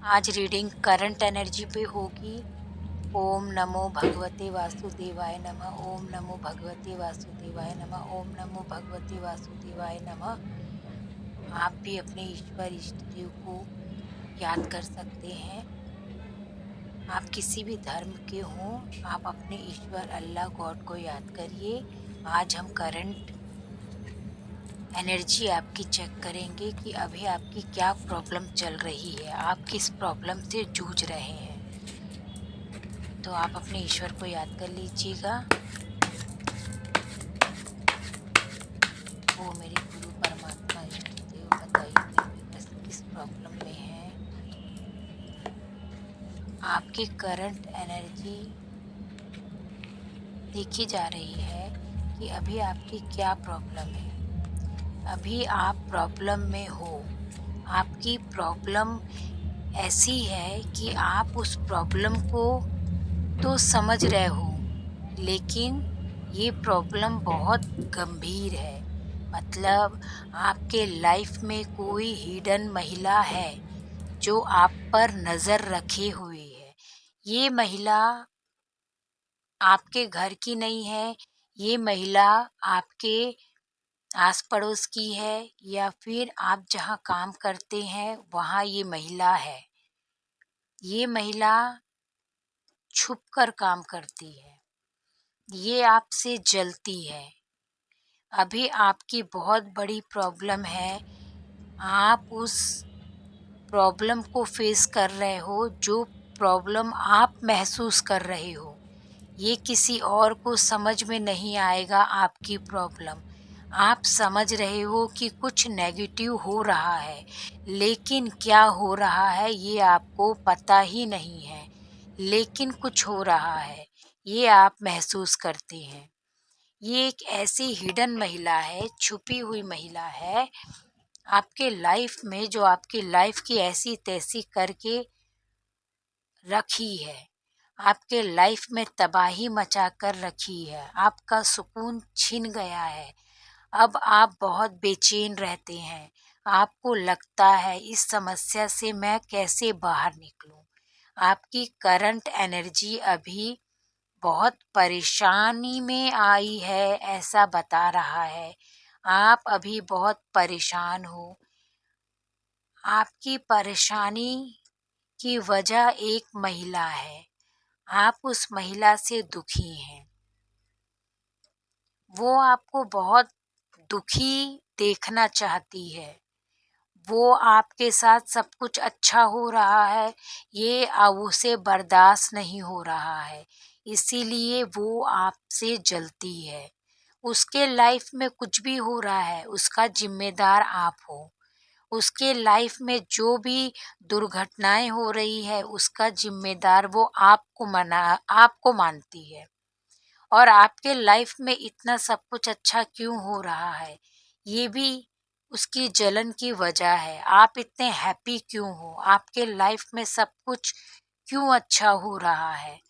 आज reading current energy पे होगी। ओम नमो भगवते वासुदेवाय नमः। ओम नमो भगवते वासुदेवाय नमः। ओम नमो भगवते वासुदेवाय नमः। आप भी अपने ईश्वर इष्ट देव को याद कर सकते हैं। आप किसी भी धर्म के हों, आप अपने ईश्वर अल्लाह गॉड को याद करिए। आज हम करंट एनर्जी आपकी चेक करेंगे कि अभी आपकी क्या प्रॉब्लम चल रही है, आप किस प्रॉब्लम से जूझ रहे हैं। तो आप अपने ईश्वर को याद कर लीजिएगा। वो मेरे गुरु परमात्मा इष्ट देव, बताइए मेरे बस किस प्रॉब्लम में है। आपकी करंट एनर्जी देखी जा रही है कि अभी आपकी क्या प्रॉब्लम है। अभी आप प्रॉब्लम में हो। आपकी प्रॉब्लम ऐसी है कि आप उस प्रॉब्लम को तो समझ रहे हो, लेकिन ये प्रॉब्लम बहुत गंभीर है। मतलब आपके लाइफ में कोई हिडन महिला है जो आप पर नज़र रखे हुए है। ये महिला आपके घर की नहीं है, ये महिला आपके आस पड़ोस की है, या फिर आप जहाँ काम करते हैं वहाँ ये महिला है। ये महिला छुप कर काम करती है। ये आपसे जलती है। अभी आपकी बहुत बड़ी प्रॉब्लम है। आप उस प्रॉब्लम को फेस कर रहे हो, जो प्रॉब्लम आप महसूस कर रहे हो। ये किसी और को समझ में नहीं आएगा आपकी प्रॉब्लम। आप समझ रहे हो कि कुछ नेगेटिव हो रहा है, लेकिन क्या हो रहा है ये आपको पता ही नहीं है। लेकिन कुछ हो रहा है, ये आप महसूस करते हैं। ये एक ऐसी हिडन महिला है, छुपी हुई महिला है आपके लाइफ में, जो आपकी लाइफ की ऐसी तैसी करके रखी है। आपके लाइफ में तबाही मचा कर रखी है। आपका सुकून छिन गया है। अब आप बहुत बेचैन रहते हैं। आपको लगता है इस समस्या से मैं कैसे बाहर निकलूं। आपकी करंट एनर्जी अभी बहुत परेशानी में आई है, ऐसा बता रहा है। आप अभी बहुत परेशान हो। आपकी परेशानी की वजह एक महिला है। आप उस महिला से दुखी हैं। वो आपको बहुत दुखी देखना चाहती है। वो आपके साथ सब कुछ अच्छा हो रहा है, ये उसे बर्दाश्त नहीं हो रहा है, इसीलिए वो आपसे जलती है। उसके लाइफ में कुछ भी हो रहा है, उसका ज़िम्मेदार आप हो। उसके लाइफ में जो भी दुर्घटनाएँ हो रही है, उसका ज़िम्मेदार वो आपको मानती है। और आपके लाइफ में इतना सब कुछ अच्छा क्यों हो रहा है, ये भी उसकी जलन की वजह है। आप इतने हैप्पी क्यों हो, आपके लाइफ में सब कुछ क्यों अच्छा हो रहा है,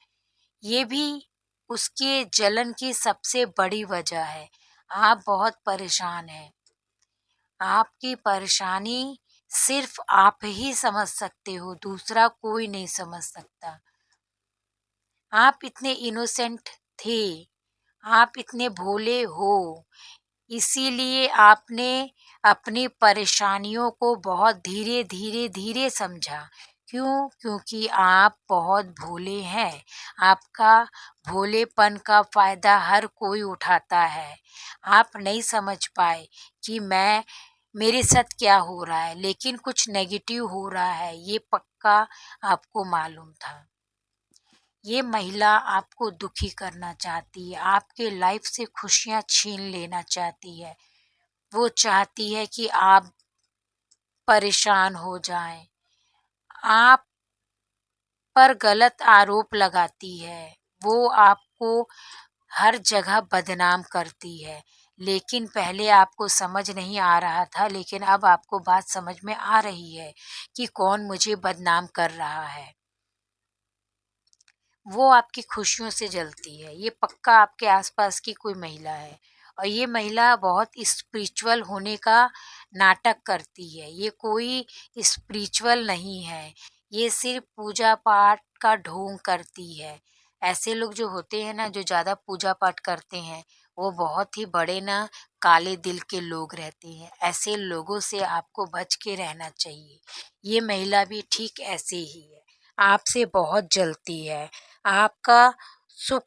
ये भी उसके जलन की सबसे बड़ी वजह है। आप बहुत परेशान हैं। आपकी परेशानी सिर्फ आप ही समझ सकते हो, दूसरा कोई नहीं समझ सकता। आप इतने इनोसेंट थे, आप इतने भोले हो, इसीलिए आपने अपनी परेशानियों को बहुत धीरे धीरे धीरे समझा। क्यों? क्योंकि आप बहुत भोले हैं। आपका भोलेपन का फ़ायदा हर कोई उठाता है। आप नहीं समझ पाए कि मेरे साथ क्या हो रहा है, लेकिन कुछ नेगेटिव हो रहा है, ये पक्का आपको मालूम था। ये महिला आपको दुखी करना चाहती है, आपके लाइफ से खुशियाँ छीन लेना चाहती है। वो चाहती है कि आप परेशान हो जाएँ। आप पर गलत आरोप लगाती है। वो आपको हर जगह बदनाम करती है। लेकिन पहले आपको समझ नहीं आ रहा था, लेकिन अब आपको बात समझ में आ रही है कि कौन मुझे बदनाम कर रहा है। वो आपकी खुशियों से जलती है। ये पक्का आपके आस-पास की कोई महिला है, और ये महिला बहुत स्पिरिचुअल होने का नाटक करती है। ये कोई स्पिरिचुअल नहीं है। ये सिर्फ़ पूजा-पाठ का ढोंग करती है। ऐसे लोग जो होते हैं ना, जो ज़्यादा पूजा-पाठ करते हैं, वो बहुत ही बड़े ना काले दिल के लोग रहते हैं। ऐसे लोगों से आपको बच के रहना चाहिए। ये महिला भी ठीक ऐसे ही है, आपसे बहुत जलती है, आपका सुख,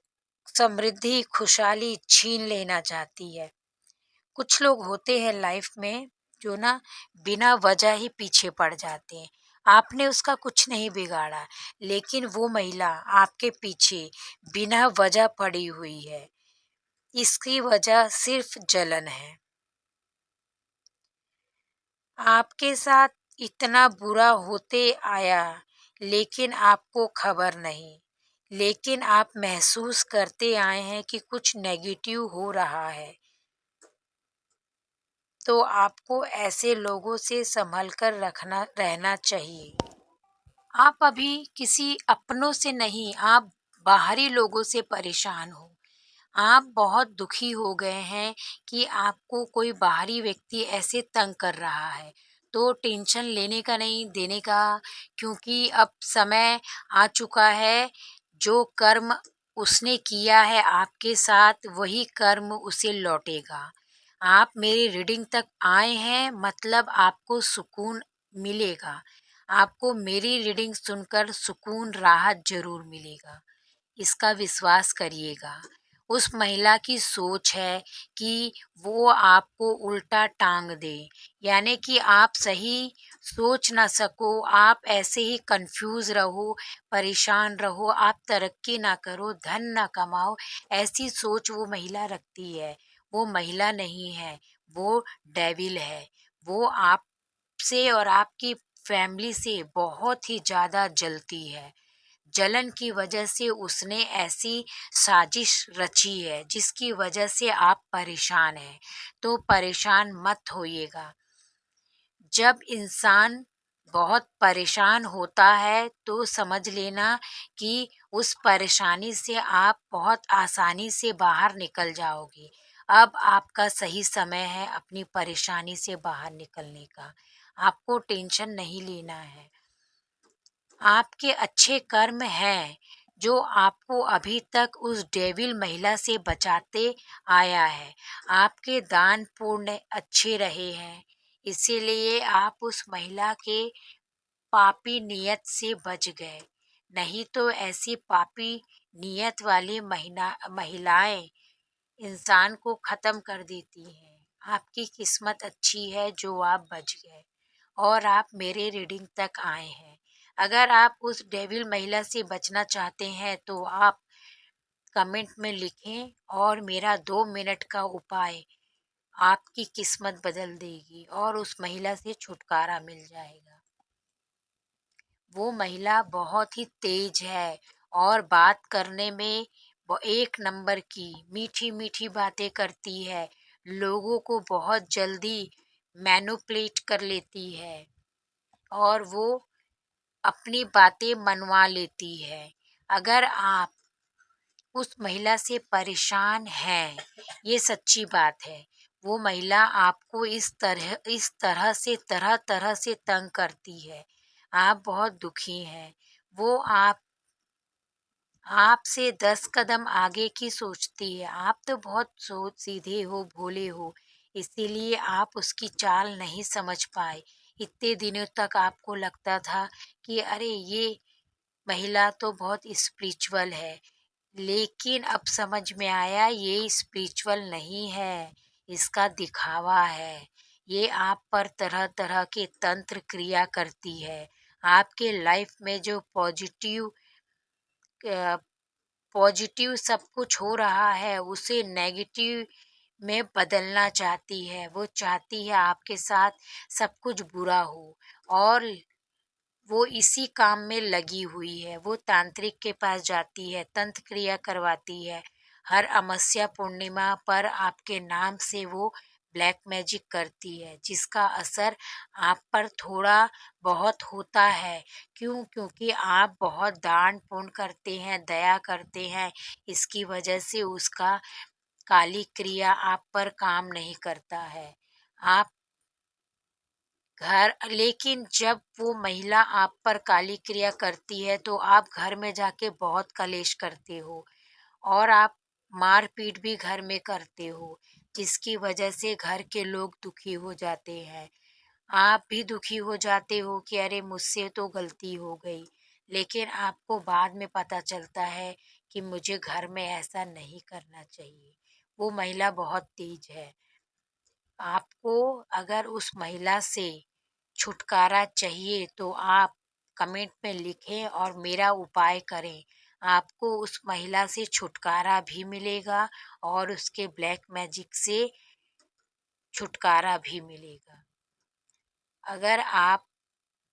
समृद्धि, खुशहाली छीन लेना चाहती है। कुछ लोग होते हैं लाइफ में जो ना बिना वजह ही पीछे पड़ जाते हैं। आपने उसका कुछ नहीं बिगाड़ा, लेकिन वो महिला आपके पीछे बिना वजह पड़ी हुई है। इसकी वजह सिर्फ जलन है। आपके साथ इतना बुरा होते आया, लेकिन आपको खबर नहीं। लेकिन आप महसूस करते आए हैं कि कुछ नेगेटिव हो रहा है। तो आपको ऐसे लोगों से संभल कर रहना चाहिए। आप अभी किसी अपनों से नहीं, आप बाहरी लोगों से परेशान हो। आप बहुत दुखी हो गए हैं कि आपको कोई बाहरी व्यक्ति ऐसे तंग कर रहा है। तो टेंशन लेने का नहीं, देने का, क्योंकि अब समय आ चुका है, जो कर्म उसने किया है आपके साथ, वही कर्म उसे लौटेगा। आप मेरी रीडिंग तक आए हैं, मतलब आपको सुकून मिलेगा। आपको मेरी रीडिंग सुनकर सुकून, राहत ज़रूर मिलेगा। इसका विश्वास करिएगा। उस महिला की सोच है कि वो आपको उल्टा टाँग दे, यानी कि आप सही सोच ना सको, आप ऐसे ही कन्फ्यूज़ रहो, परेशान रहो, आप तरक्की ना करो, धन ना कमाओ, ऐसी सोच वो महिला रखती है। वो महिला नहीं है, वो डेविल है। वो आपसे और आपकी फैमिली से बहुत ही ज़्यादा जलती है। जलन की वजह से उसने ऐसी साजिश रची है जिसकी वजह से आप परेशान हैं। तो परेशान मत होइएगा। जब इंसान बहुत परेशान होता है तो समझ लेना कि उस परेशानी से आप बहुत आसानी से बाहर निकल जाओगे। अब आपका सही समय है अपनी परेशानी से बाहर निकलने का। आपको टेंशन नहीं लेना है। आपके अच्छे कर्म हैं, जो आपको अभी तक उस डेविल महिला से बचाते आया है। आपके दान पुण्य अच्छे रहे हैं, इसीलिए आप उस महिला के पापी नियत से बच गए। नहीं तो ऐसी पापी नियत वाली महिलाएं इंसान को ख़त्म कर देती हैं। आपकी किस्मत अच्छी है जो आप बच गए और आप मेरे रीडिंग तक आए हैं। अगर आप उस डेविल महिला से बचना चाहते हैं तो आप कमेंट में लिखें और मेरा 2 मिनट का उपाय आपकी किस्मत बदल देगी और उस महिला से छुटकारा मिल जाएगा। वो महिला बहुत ही तेज है और बात करने में वो एक नंबर की मीठी-मीठी बातें करती है। लोगों को बहुत जल्दी मैनिपुलेट कर लेती है और वो अपनी बातें मनवा लेती है। अगर आप उस महिला से परेशान हैं, ये सच्ची बात है। वो महिला आपको तरह-तरह से तंग करती है। आप बहुत दुखी हैं। वो आपसे 10 कदम आगे की सोचती है। आप तो बहुत सीधे हो, भोले हो, इसीलिए आप उसकी चाल नहीं समझ पाए। इतने दिनों तक आपको लगता था कि अरे! ये महिला तो बहुत स्पिरिचुअल है। लेकिन अब समझ में आया ये स्पिरिचुअल नहीं है, इसका दिखावा है। ये आप पर तरह-तरह के तंत्र क्रिया करती है। आपके लाइफ में जो अ, पॉजिटिव सब कुछ हो रहा है उसे नेगेटिव में बदलना चाहती है। वो चाहती है आपके साथ सब कुछ बुरा हो और वो इसी काम में लगी हुई है। वो तांत्रिक के पास जाती है, तंत्र क्रिया करवाती है। हर अमावस्या पूर्णिमा पर आपके नाम से वो ब्लैक मैजिक करती है, जिसका असर आप पर थोड़ा बहुत होता है। क्यों? क्योंकि आप बहुत दान पुण्य करते हैं, दया करते हैं, इसकी वजह से उसका काली क्रिया आप पर काम नहीं करता है। आप लेकिन जब वो महिला आप पर काली क्रिया करती है तो आप घर में जाके बहुत कलेश करते हो और आप मार-पीट भी घर में करते हो, जिसकी वजह से घर के लोग दुखी हो जाते हैं। आप भी दुखी हो जाते हो कि अरे मुझसे तो गलती हो गई, लेकिन आपको बाद में पता चलता है कि मुझे घर में ऐसा नहीं करना चाहिए। वो महिला बहुत तेज है। आपको अगर उस महिला से छुटकारा चाहिए तो आप कमेंट में लिखें और मेरा उपाय करें। आपको उस महिला से छुटकारा भी मिलेगा और उसके ब्लैक मैजिक से छुटकारा भी मिलेगा। अगर आप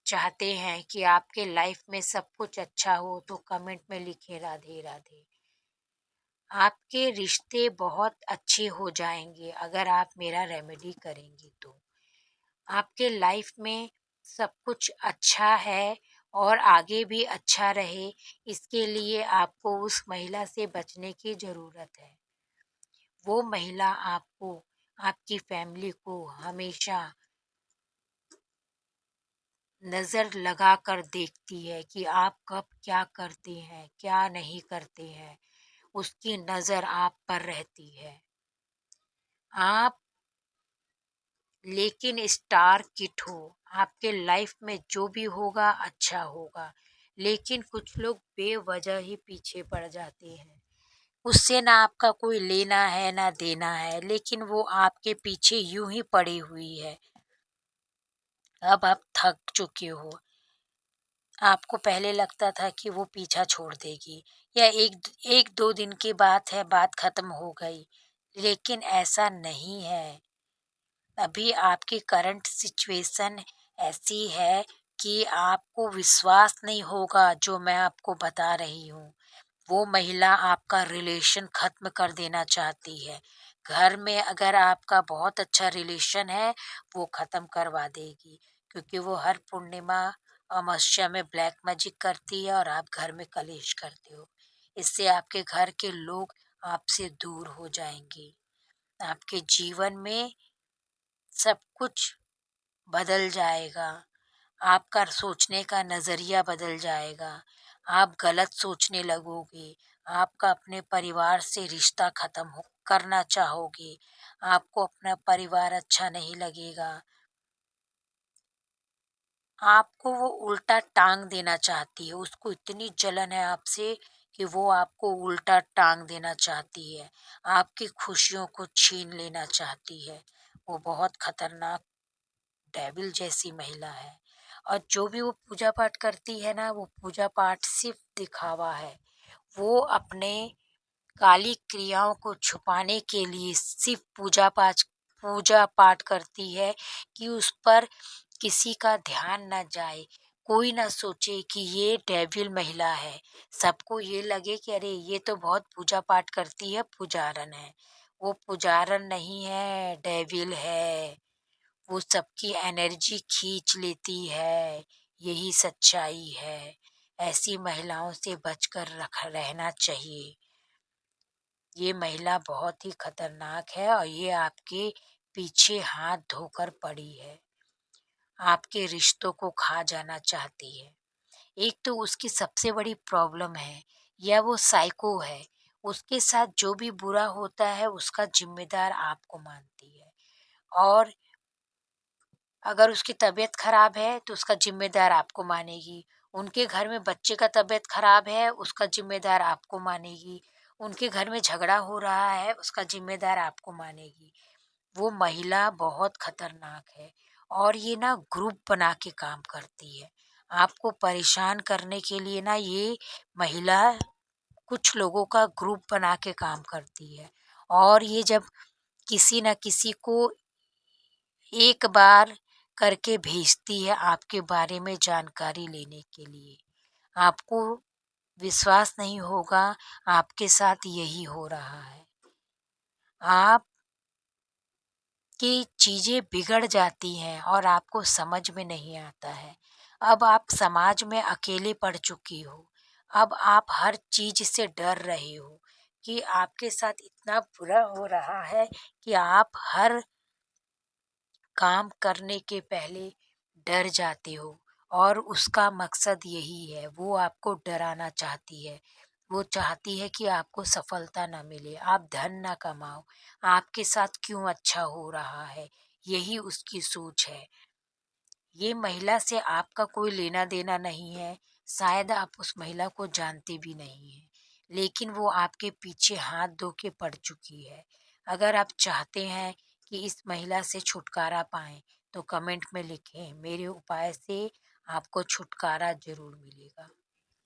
चाहते हैं कि आपके लाइफ में सब कुछ अच्छा हो तो कमेंट में लिखें राधे राधे। आपके रिश्ते बहुत अच्छे हो जाएँगे अगर आप मेरा रेमेडी करेंगी तो। आपके लाइफ में सब कुछ अच्छा है और आगे भी अच्छा रहे, इसके लिए आपको उस महिला से बचने की ज़रूरत है। वो महिला आपको, आपकी फैमिली को हमेशा नज़र लगा कर देखती है कि आप कब क्या करते हैं, क्या नहीं करते हैं। उसकी नज़र आप पर रहती है। आप लेकिन स्टार किड हो, आपके लाइफ में जो भी होगा अच्छा होगा। लेकिन कुछ लोग बेवजह ही पीछे पड़ जाते हैं। उससे ना आपका कोई लेना है ना देना है, लेकिन वो आपके पीछे यूं ही पड़ी हुई है। अब आप थक चुके हो। आपको पहले लगता था कि वो पीछा छोड़ देगी या एक दो दिन की बात है, बात खत्म हो गई, लेकिन ऐसा नहीं है। अभी आपकी करंट सिचुएशन ऐसी है कि आपको विश्वास नहीं होगा जो मैं आपको बता रही हूँ। वो महिला आपका रिलेशन ख़त्म कर देना चाहती है। घर में अगर आपका बहुत अच्छा रिलेशन है, वो ख़त्म करवा देगी क्योंकि वो हर पूर्णिमा, अमावस्या में ब्लैक मैजिक करती है और आप घर में कलेश करते हो। इससे आपके घर के लोग आपसे दूर हो जाएँगे। आपके जीवन में सब कुछ बदल जाएगा। आपका सोचने का नज़रिया बदल जाएगा। आप गलत सोचने लगोगे। आपका अपने परिवार से रिश्ता ख़त्म हो करना चाहोगे। आपको अपना परिवार अच्छा नहीं लगेगा। आपको वो उल्टा टाँग देना चाहती है। उसको इतनी जलन है आपसे कि वो आपको उल्टा टाँग देना चाहती है। आपकी खुशियों को छीन लेना चाहती है। वो बहुत खतरनाक डेविल जैसी महिला है। और जो भी वो पूजा पाठ करती है ना, वो पूजा पाठ सिर्फ दिखावा है। वो अपने काली क्रियाओं को छुपाने के लिए सिर्फ पूजा पाठ करती है कि उस पर किसी का ध्यान न जाए, कोई ना सोचे कि ये डेविल महिला है। सबको ये लगे कि अरे ये तो बहुत पूजा पाठ करती है, पुजारन है। वो पुजारन नहीं है, डेविल है। वो सबकी एनर्जी खींच लेती है, यही सच्चाई है। ऐसी महिलाओं से बचकर रख रहना चाहिए। ये महिला बहुत ही खतरनाक है और ये आपके पीछे हाथ धोकर पड़ी है। आपके रिश्तों को खा जाना चाहती है। एक तो उसकी सबसे बड़ी प्रॉब्लम है या वो साइको है। उसके साथ जो भी बुरा होता है उसका ज़िम्मेदार आपको मानती है और अगर उसकी तबीयत खराब है तो उसका ज़िम्मेदार आपको मानेगी। उनके घर में बच्चे का तबीयत खराब है, उसका ज़िम्मेदार आपको मानेगी। उनके घर में झगड़ा हो रहा है, उसका ज़िम्मेदार आपको मानेगी। वो महिला बहुत खतरनाक है और ये ना ग्रुप बना के काम करती है। आपको परेशान करने के लिए ना ये महिला कुछ लोगों का ग्रुप बना के काम करती है और ये जब किसी न किसी को एक बार करके भेजती है आपके बारे में जानकारी लेने के लिए। आपको विश्वास नहीं होगा, आपके साथ यही हो रहा है। आपकी चीज़ें बिगड़ जाती हैं और आपको समझ में नहीं आता है। अब आप समाज में अकेले पड़ चुकी हो। अब आप हर चीज़ से डर रहे हो कि आपके साथ इतना बुरा हो रहा है कि आप हर काम करने के पहले डर जाते हो और उसका मकसद यही है, वो आपको डराना चाहती है। वो चाहती है कि आपको सफलता ना मिले, आप धन ना कमाओ, आपके साथ क्यों अच्छा हो रहा है, यही उसकी सोच है। ये महिला से आपका कोई लेना-देना नहीं है, शायद आप उस महिला को जानते भी नहीं हैं, लेकिन वो आपके पीछे हाथ धो के पड़ चुकी है। अगर आप चाहते हैं कि इस महिला से छुटकारा पाएँ, तो कमेंट में लिखें, मेरे उपाय से आपको छुटकारा ज़रूर मिलेगा।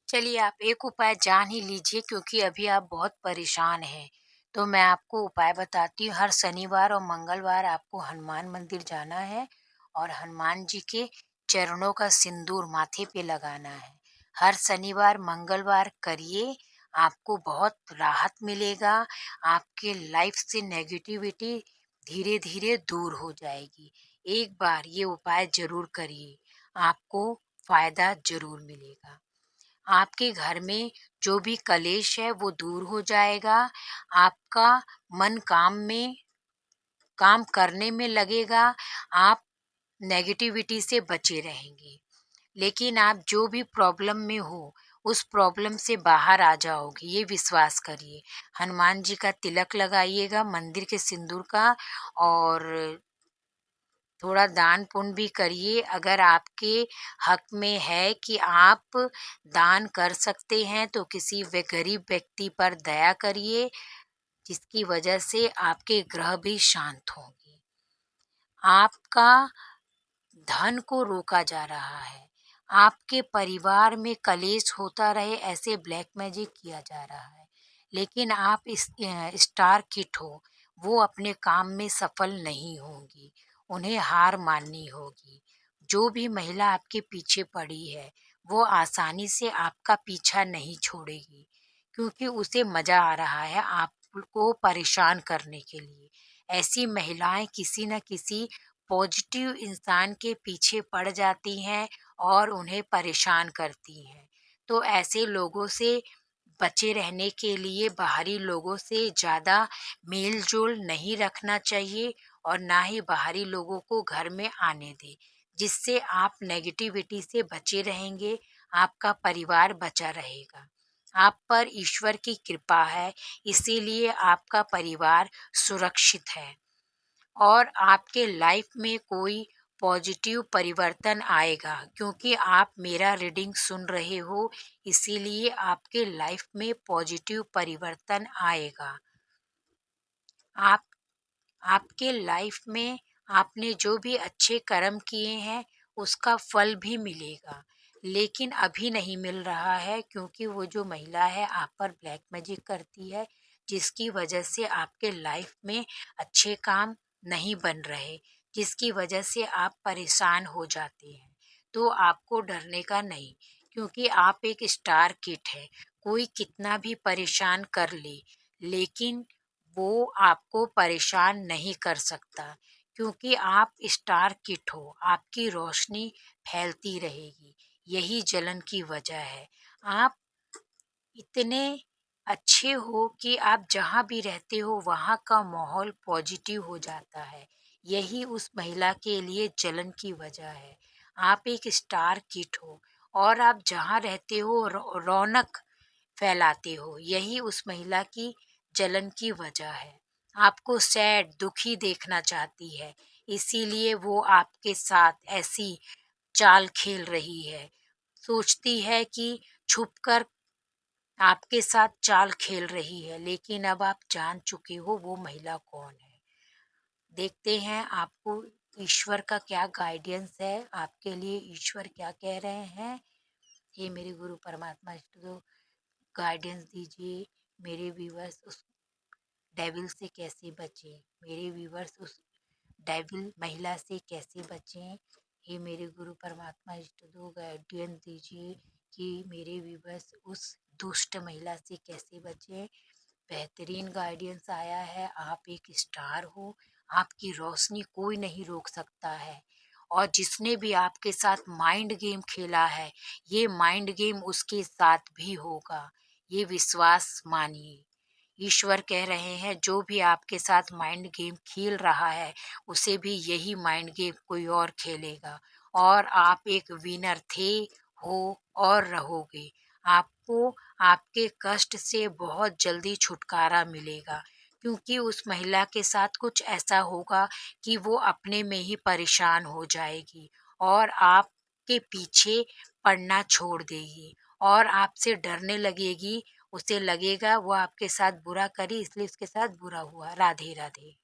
चलिए आप एक उपाय जान ही लीजिए क्योंकि अभी आप बहुत परेशान हैं। तो मैं आपको उपाय बताती हूँ, हर शनिवार और मंगलवार आपको हनुमान मंदिर जाना है और हनुमान जी के चरणों का सिंदूर माथे पे लगाना है। हर शनिवार, मंगलवार करिए, आपको बहुत राहत मिलेगा, आपके लाइफ से नेगेटिविटी धीरे-धीरे दूर हो जाएगी। एक बार ये उपाय ज़रूर करिए, आपको फ़ायदा ज़रूर मिलेगा। आपके घर में जो भी कलेश है वो दूर हो जाएगा, आपका मन काम करने में लगेगा, आप नेगेटिविटी से बचे रहेंगे। लेकिन आप जो भी प्रॉब्लम में हो, उस प्रॉब्लम से बाहर आ जाओगे, ये विश्वास करिए। हनुमान जी का तिलक लगाइएगा मंदिर के सिंदूर का और थोड़ा दान पुण्य भी करिए अगर आपके हक में है कि आप दान कर सकते हैं तो किसी गरीब व्यक्ति पर दया करिए जिसकी वजह से आपके ग्रह भी शांत होंगे। आपका धन को रोका जा रहा है। आपके परिवार में कलेश होता रहे ऐसे ब्लैक मैजिक किया जा रहा है। लेकिन आप स्टार किड हो, वो अपने काम में सफल नहीं होंगी, उन्हें हार माननी होगी। जो भी महिला आपके पीछे पड़ी है, वो आसानी से आपका पीछा नहीं छोड़ेगी क्योंकि उसे मज़ा आ रहा है आपको परेशान करने के लिए। ऐसी महिलाएँ किसी न किसी पॉजिटिव इंसान के पीछे पड़ जाती हैं और उन्हें परेशान करती हैं। तो ऐसे लोगों से बचे रहने के लिए बाहरी लोगों से ज़्यादा मेल-जोल नहीं रखना चाहिए और ना ही बाहरी लोगों को घर में आने दें, जिससे आप नेगेटिविटी से बचे रहेंगे, आपका परिवार बचा रहेगा। आप पर ईश्वर की कृपा है, इसीलिए आपका परिवार सुरक्षित है। और आपके लाइफ में कोई पॉजिटिव परिवर्तन आएगा क्योंकि आप मेरा रीडिंग सुन रहे हो इसीलिए आपके लाइफ में पॉजिटिव परिवर्तन आएगा। आप आपके लाइफ में आपने जो भी अच्छे कर्म किए हैं उसका फल भी मिलेगा लेकिन अभी नहीं मिल रहा है क्योंकि वो जो महिला है आप पर ब्लैक मैजिक करती है जिसकी वजह से आपके लाइफ में अच्छे काम नहीं बन रहे जिसकी वजह से आप परेशान हो जाते हैं तो आपको डरने का नहीं क्योंकि आप एक स्टार किड है कोई कितना भी परेशान कर ले लेकिन वो आपको परेशान नहीं कर सकता क्योंकि आप स्टार किड हो, आपकी रोशनी फैलती रहेगी, यही जलन की वजह है। आप इतने अच्छे हो कि आप जहाँ भी रहते हो वहाँ का माहौल पॉजिटिव हो जाता है, यही उस महिला के लिए जलन की वजह है। आप एक स्टार किड हो और आप जहाँ रहते हो रौनक फैलाते हो, यही उस महिला की जलन की वजह है। आपको सैड, दुखी देखना चाहती है, इसीलिए वो आपके साथ ऐसी चाल खेल रही है। सोचती है कि छुपकर आपके साथ चाल खेल रही है, लेकिन अब आप जान चुके हो वो महिला कौन है। देखते हैं आपको ईश्वर का क्या गाइडेंस है, आपके लिए ईश्वर क्या कह रहे हैं। हे मेरे गुरु परमात्मा इष्ट देव गाइडेंस दीजिए मेरे व्यूअर्स उस डेविल से कैसे बचें मेरे व्यूअर्स उस डेविल महिला से कैसे बचें हे मेरे गुरु परमात्मा इष्ट दो गाइडेंस दीजिए कि मेरे व्यूअर्स उस दुष्ट महिला से कैसे बचें बेहतरीन गाइडेंस आया है आप एक स्टार हो आपकी रोशनी कोई नहीं रोक सकता है और जिसने भी आपके साथ माइंड गेम खेला है ये माइंड गेम उसके साथ भी होगा ये विश्वास मानिए ईश्वर कह रहे हैं जो भी आपके साथ माइंड गेम खेल रहा है उसे भी यही माइंड गेम कोई और खेलेगा और आप एक विनर थे, हो और रहोगे। आपको आपके कष्ट से बहुत जल्दी छुटकारा मिलेगा, क्योंकि उस महिला के साथ कुछ ऐसा होगा कि वो अपने में ही परेशान हो जाएगी और आपके पीछे पड़ना छोड़ देगी और आपसे डरने लगेगी। उसे लगेगा वो आपके साथ बुरा करी, इसलिए उसके साथ बुरा हुआ। राधे, राधे।